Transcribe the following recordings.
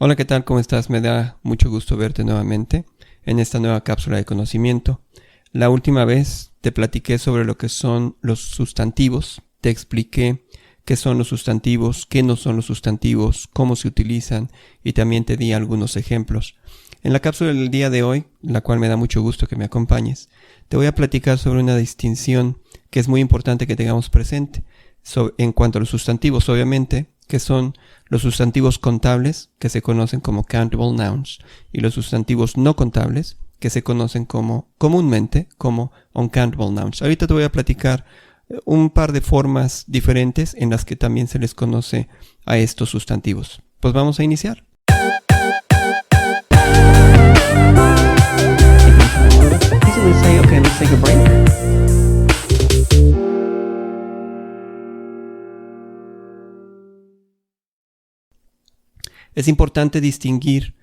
Hola, ¿qué tal? ¿Cómo estás? Me da mucho gusto verte nuevamente en esta nueva cápsula de conocimiento. La última vez te platiqué sobre lo que son los sustantivos, te expliqué qué son los sustantivos, qué no son los sustantivos, cómo se utilizan y también te di algunos ejemplos. En la cápsula del día de hoy, la cual me da mucho gusto que me acompañes, te voy a platicar sobre una distinción que es muy importante que tengamos presente en cuanto a los sustantivos, obviamente, que son los sustantivos contables, que se conocen como countable nouns, y los sustantivos no contables, que se conocen comúnmente como uncountable nouns. Ahorita te voy a platicar un par de formas diferentes en las que también se les conoce a estos sustantivos. Pues vamos a iniciar. Let's take a break. Es importante distinguir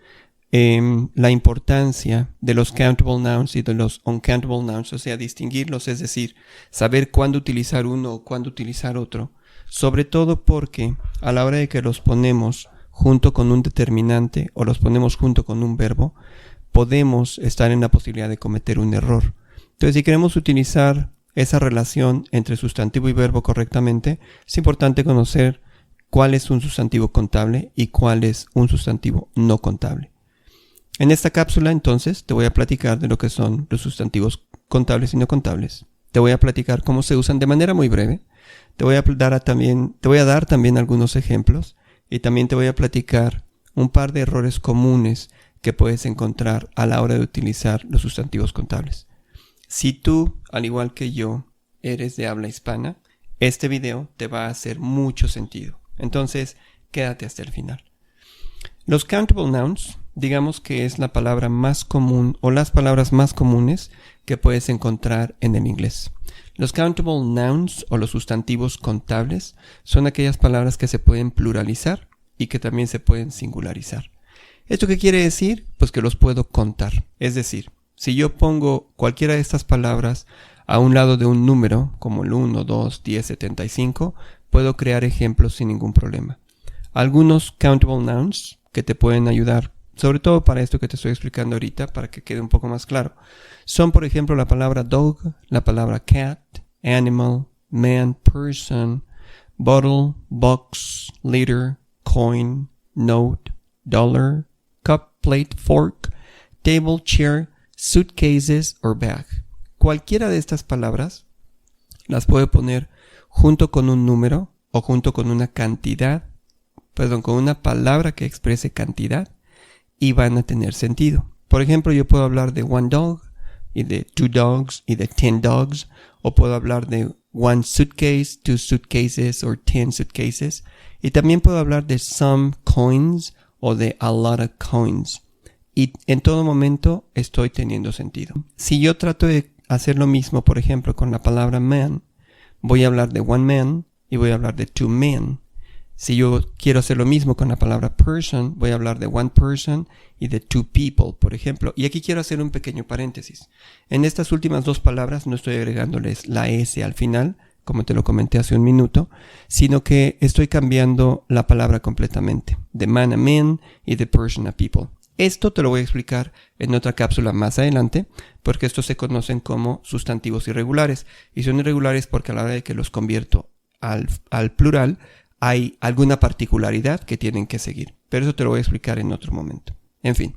la importancia de los countable nouns y de los uncountable nouns, o sea, distinguirlos, es decir, saber cuándo utilizar uno o cuándo utilizar otro, sobre todo porque a la hora de que los ponemos junto con un determinante o los ponemos junto con un verbo, podemos estar en la posibilidad de cometer un error. Entonces, si queremos utilizar esa relación entre sustantivo y verbo correctamente, es importante conocer cuál es un sustantivo contable y cuál es un sustantivo no contable. En esta cápsula, entonces, te voy a platicar de lo que son los sustantivos contables y no contables. Te voy a platicar cómo se usan de manera muy breve. Te voy a dar también algunos ejemplos y también te voy a platicar un par de errores comunes que puedes encontrar a la hora de utilizar los sustantivos contables. Si tú, al igual que yo, eres de habla hispana, este video te va a hacer mucho sentido. Entonces, quédate hasta el final. Los countable nouns, digamos que es la palabra más común o las palabras más comunes que puedes encontrar en el inglés. Los countable nouns o los sustantivos contables son aquellas palabras que se pueden pluralizar y que también se pueden singularizar. ¿Esto qué quiere decir? Pues que los puedo contar. Es decir, si yo pongo cualquiera de estas palabras a un lado de un número, como el 1, 2, 10, 75, puedo crear ejemplos sin ningún problema. Algunos countable nouns que te pueden ayudar, sobre todo para esto que te estoy explicando ahorita, para que quede un poco más claro, son por ejemplo la palabra dog, la palabra cat, animal, man, person, bottle, box, liter, coin, note, dollar, cup, plate, fork, table, chair, suitcases or bag. Cualquiera de estas palabras las puedo poner junto con un número o junto con una con una palabra que exprese cantidad y van a tener sentido. Por ejemplo, yo puedo hablar de one dog y de two dogs y de 10 dogs, o puedo hablar de one suitcase, two suitcases or 10 suitcases, y también puedo hablar de some coins o de a lot of coins. Y en todo momento estoy teniendo sentido. Si yo trato de hacer lo mismo, por ejemplo, con la palabra man, voy a hablar de one man y voy a hablar de two men. Si yo quiero hacer lo mismo con la palabra person, voy a hablar de one person y de two people, por ejemplo. Y aquí quiero hacer un pequeño paréntesis. En estas últimas dos palabras no estoy agregándoles la S al final, como te lo comenté hace un minuto, sino que estoy cambiando la palabra completamente. De man a man y de person a people. Esto te lo voy a explicar en otra cápsula más adelante, porque estos se conocen como sustantivos irregulares. Y son irregulares porque a la hora de que los convierto al plural, hay alguna particularidad que tienen que seguir. Pero eso te lo voy a explicar en otro momento. En fin.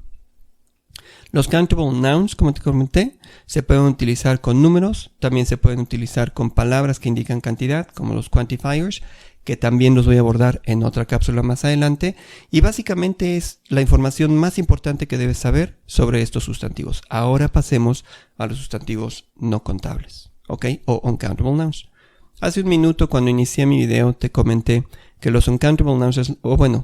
Los countable nouns, como te comenté, se pueden utilizar con números, también se pueden utilizar con palabras que indican cantidad, como los quantifiers, que también los voy a abordar en otra cápsula más adelante, y básicamente es la información más importante que debes saber sobre estos sustantivos. Ahora pasemos a los sustantivos no contables, ¿ok? O uncountable nouns. Hace un minuto, cuando inicié mi video, te comenté que los uncountable nouns,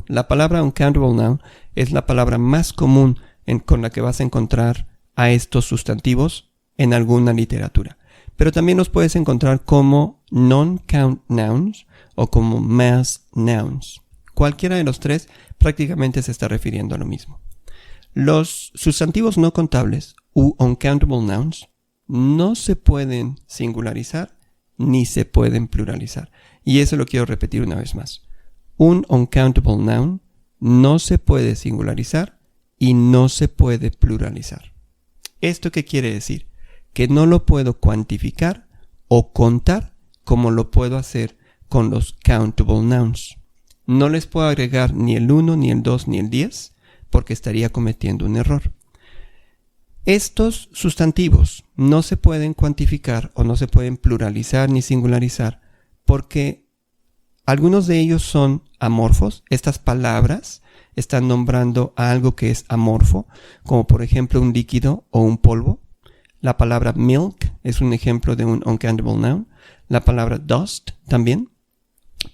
la palabra uncountable noun es la palabra más común con la que vas a encontrar a estos sustantivos en alguna literatura. Pero también los puedes encontrar como non-count nouns o como mass nouns. Cualquiera de los tres prácticamente se está refiriendo a lo mismo. Los sustantivos no contables u uncountable nouns no se pueden singularizar ni se pueden pluralizar. Y eso lo quiero repetir una vez más. Un uncountable noun no se puede singularizar y no se puede pluralizar. ¿Esto qué quiere decir? Que no lo puedo cuantificar o contar como lo puedo hacer con los countable nouns. No les puedo agregar ni el 1, ni el 2, ni el 10 porque estaría cometiendo un error. Estos sustantivos no se pueden cuantificar o no se pueden pluralizar ni singularizar porque algunos de ellos son amorfos. Estas palabras están nombrando a algo que es amorfo, como por ejemplo un líquido o un polvo. La palabra milk es un ejemplo de un uncountable noun. La palabra dust también.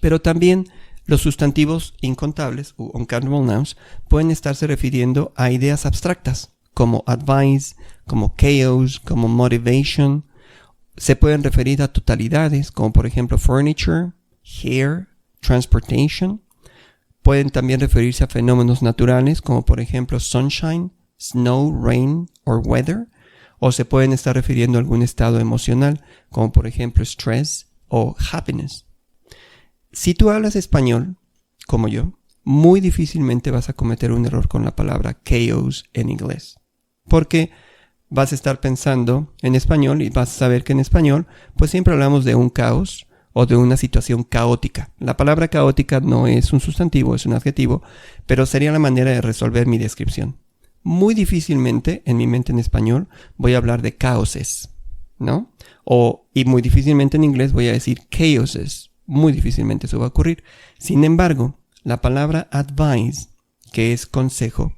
Pero también los sustantivos incontables o uncountable nouns pueden estarse refiriendo a ideas abstractas como advice, como chaos, como motivation. Se pueden referir a totalidades como por ejemplo furniture, hair, transportation. Pueden también referirse a fenómenos naturales como por ejemplo sunshine, snow, rain or weather. O se pueden estar refiriendo a algún estado emocional como por ejemplo stress o happiness. Si tú hablas español, como yo, muy difícilmente vas a cometer un error con la palabra chaos en inglés. Porque vas a estar pensando en español y vas a saber que en español pues siempre hablamos de un caos o de una situación caótica. La palabra caótica no es un sustantivo, es un adjetivo, pero sería la manera de resolver mi descripción. Muy difícilmente en mi mente en español voy a hablar de caoses, ¿no? Y muy difícilmente en inglés voy a decir chaoses. Muy difícilmente eso va a ocurrir. Sin embargo, la palabra advice, que es consejo,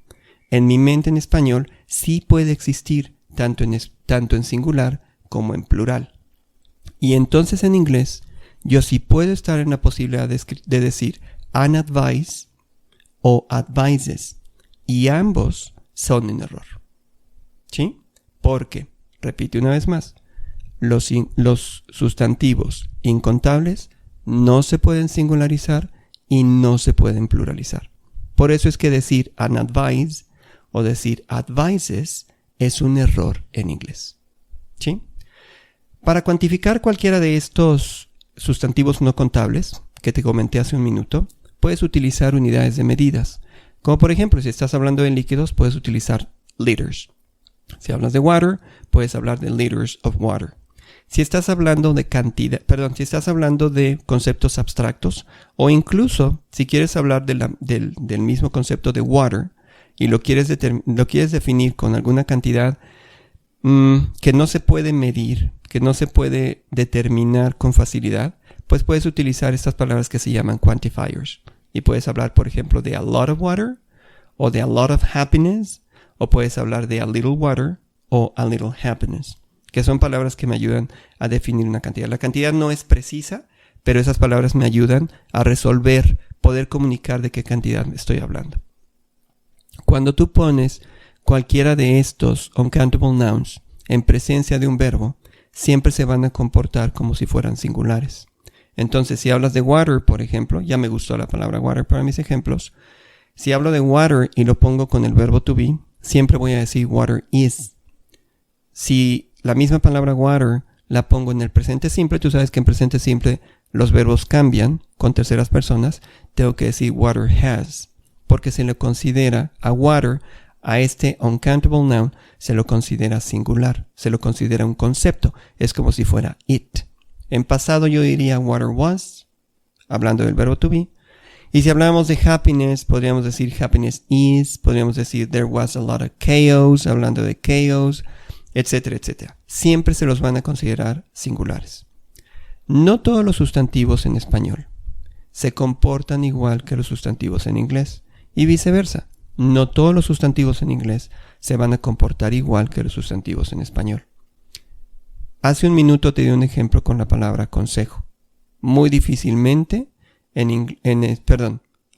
en mi mente en español sí puede existir tanto en singular como en plural. Y entonces en inglés yo sí puedo estar en la posibilidad de decir an advice o advices. Y ambos son en error. ¿Sí? Porque, repite una vez más, los sustantivos incontables no se pueden singularizar y no se pueden pluralizar. Por eso es que decir an advice o decir advices es un error en inglés. ¿Sí? Para cuantificar cualquiera de estos sustantivos no contables que te comenté hace un minuto, puedes utilizar unidades de medidas. Como por ejemplo, si estás hablando de líquidos, puedes utilizar liters. Si hablas de water, puedes hablar de liters of water. Si estás hablando de si estás hablando de conceptos abstractos, o incluso si quieres hablar del mismo concepto de water y lo quieres definir con alguna cantidad que no se puede medir, que no se puede determinar con facilidad, pues puedes utilizar estas palabras que se llaman quantifiers. Y puedes hablar, por ejemplo, de a lot of water, o de a lot of happiness, o puedes hablar de a little water, o a little happiness, que son palabras que me ayudan a definir una cantidad. La cantidad no es precisa, pero esas palabras me ayudan a poder comunicar de qué cantidad estoy hablando. Cuando tú pones cualquiera de estos uncountable nouns en presencia de un verbo, siempre se van a comportar como si fueran singulares. Entonces, si hablas de water, por ejemplo, ya me gustó la palabra water para mis ejemplos. Si hablo de water y lo pongo con el verbo to be, siempre voy a decir water is. Si la misma palabra water la pongo en el presente simple, tú sabes que en presente simple los verbos cambian con terceras personas, tengo que decir water has, porque se le considera a water, a este uncountable noun, se lo considera singular, se lo considera un concepto, es como si fuera it. En pasado yo diría water was, hablando del verbo to be. Y si hablamos de happiness, podríamos decir happiness is, podríamos decir there was a lot of chaos, hablando de chaos, etcétera, etcétera. Siempre se los van a considerar singulares. No todos los sustantivos en español se comportan igual que los sustantivos en inglés y viceversa. No todos los sustantivos en inglés se van a comportar igual que los sustantivos en español. Hace un minuto te di un ejemplo con la palabra consejo. Muy difícilmente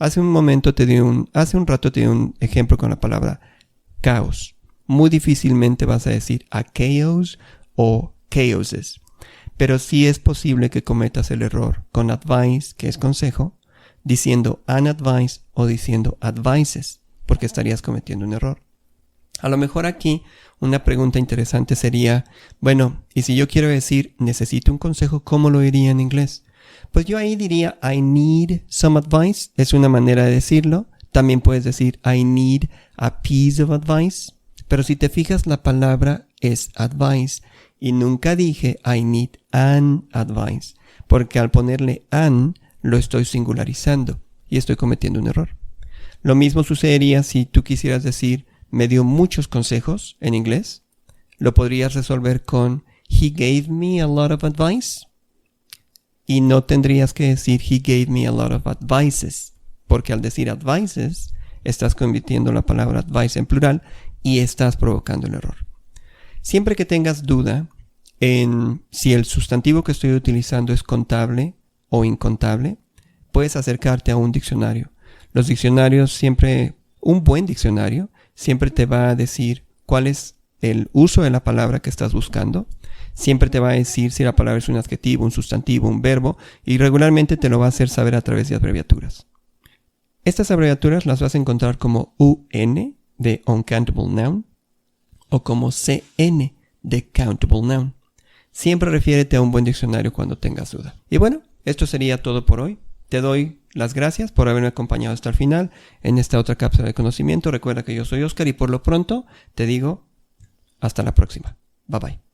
hace un rato te di un ejemplo con la palabra caos. Muy difícilmente vas a decir a chaos o chaoses. Pero sí es posible que cometas el error con advice, que es consejo, diciendo an advice o diciendo advices, porque estarías cometiendo un error. A lo mejor aquí una pregunta interesante sería, bueno, y si yo quiero decir necesito un consejo, ¿cómo lo diría en inglés? Pues yo ahí diría I need some advice, es una manera de decirlo. También puedes decir I need a piece of advice. Pero si te fijas, la palabra es advice. Y nunca dije I need an advice. Porque al ponerle an, lo estoy singularizando. Y estoy cometiendo un error. Lo mismo sucedería si tú quisieras decir me dio muchos consejos en inglés. Lo podrías resolver con he gave me a lot of advice. Y no tendrías que decir he gave me a lot of advices. Porque al decir advices, estás convirtiendo la palabra advice en plural y estás provocando el error. Siempre que tengas duda en si el sustantivo que estoy utilizando es contable o incontable, puedes acercarte a un diccionario. Los diccionarios siempre, un buen diccionario, siempre te va a decir cuál es el uso de la palabra que estás buscando. Siempre te va a decir si la palabra es un adjetivo, un sustantivo, un verbo, y regularmente te lo va a hacer saber a través de abreviaturas. Estas abreviaturas las vas a encontrar como UN de uncountable noun o como CN de countable noun. Siempre refiérete a un buen diccionario cuando tengas duda. Y bueno, esto sería todo por hoy. Te doy las gracias por haberme acompañado hasta el final en esta otra cápsula de conocimiento. Recuerda que yo soy Oscar y por lo pronto te digo hasta la próxima. Bye bye.